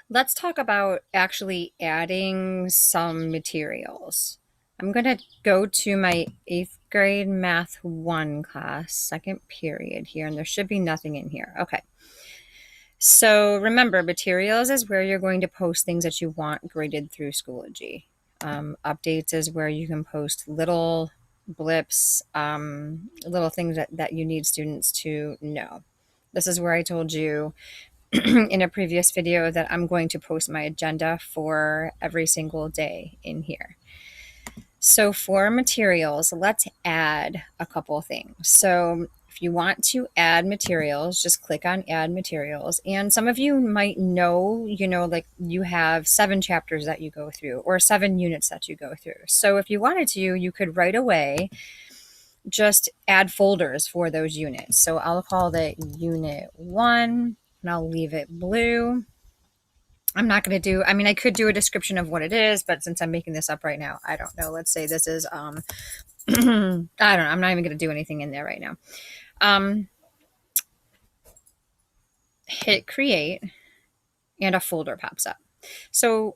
Let's talk about actually adding some materials. I'm going to go to my 8th grade Math 1 class, second period here, and there should be nothing in here. Okay. So remember, materials is where you're going to post things that you want graded through Schoology. Updates is where you can post little blips, little things that you need students to know. This is where I told you in a previous video that I'm going to post my agenda for every single day in here. So for materials, let's add a couple things. So if you want to add materials, just click on add materials. And some of you might know, like you have 7 chapters that you go through or 7 units that you go through. So if you wanted to, you could right away just add folders for those units. So I'll call that unit 1 and I'll leave it blue. I'm not going to do, I could do a description of what it is, but since I'm making this up right now, I don't know. Let's say this is, I don't know. I'm not even going to do anything in there right now. Hit create and a folder pops up. So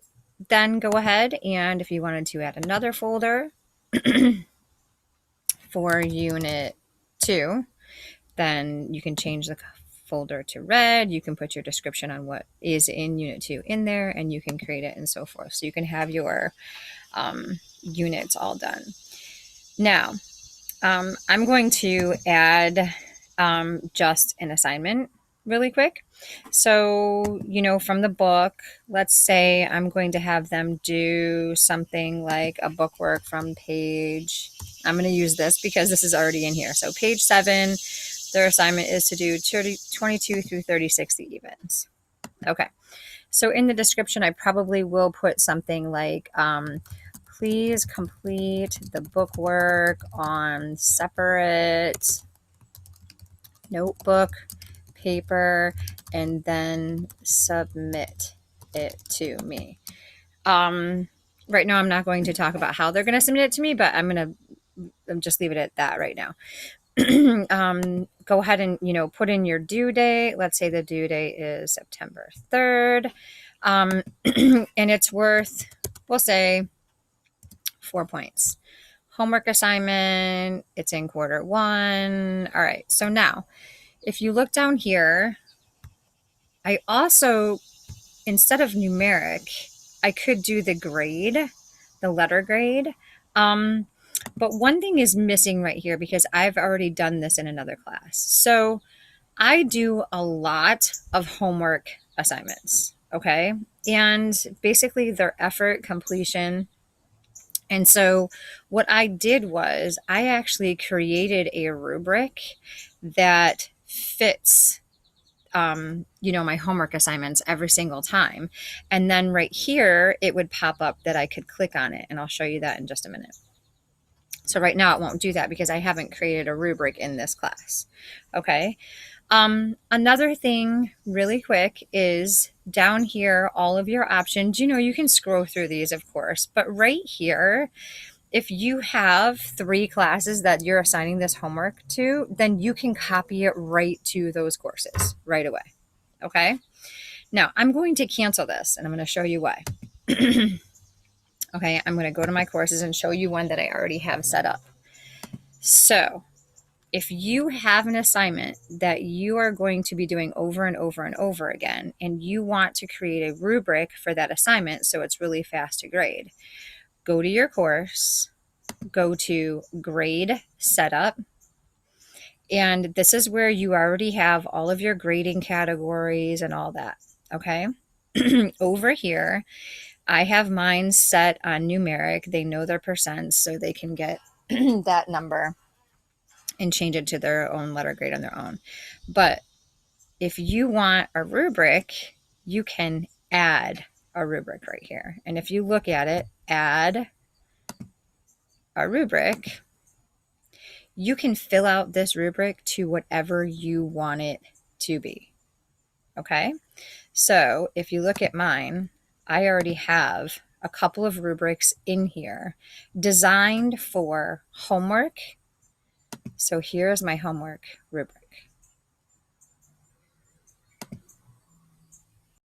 then go ahead and if you wanted to add another folder for unit 2, then you can change the folder to red. You can put your description on what is in unit 2 in there, and you can create it and so forth. So you can have your units all done. Now, I'm going to add just an assignment really quick. So, from the book, let's say I'm going to have them do something like a bookwork from page, I'm going to use this because this is already in here. So page 7, their assignment is to do 22 through 36 the evens. Okay. So in the description, I probably will put something like, please complete the bookwork on separate notebook paper and then submit it to me. Right now, I'm not going to talk about how they're going to submit it to me, but I'm going to just leave it at that right now. Go ahead and, put in your due date. Let's say the due date is September 3rd. And it's worth, we'll say, 4 points. Homework assignment, it's in quarter 1. All right. So now, if you look down here, I also, instead of numeric, I could do the grade, the letter grade. But one thing is missing right here because I've already done this in another class. So I do a lot of homework assignments, okay? And basically their effort, completion. And so what I did was I actually created a rubric that fits my homework assignments every single time. And then right here, it would pop up that I could click on it. And I'll show you that in just a minute. So right now it won't do that because I haven't created a rubric in this class. Okay. Another thing really quick is down here, all of your options, you can scroll through these, of course, but right here, if you have 3 classes that you're assigning this homework to, then you can copy it right to those courses right away. Okay. Now I'm going to cancel this and I'm going to show you why. Okay. I'm going to go to my courses and show you one that I already have set up. So if you have an assignment that you are going to be doing over and over and over again, and you want to create a rubric for that assignment so it's really fast to grade, go to your course, go to grade setup, and this is where you already have all of your grading categories and all that. Okay. Over here, I have mine set on numeric. They know their percents, so they can get that number and change it to their own letter grade on their own. But if you want a rubric, you can add a rubric right here. And if you look at it, add a rubric, you can fill out this rubric to whatever you want it to be. Okay. So if you look at mine, I already have a couple of rubrics in here designed for homework. So here's my homework rubric.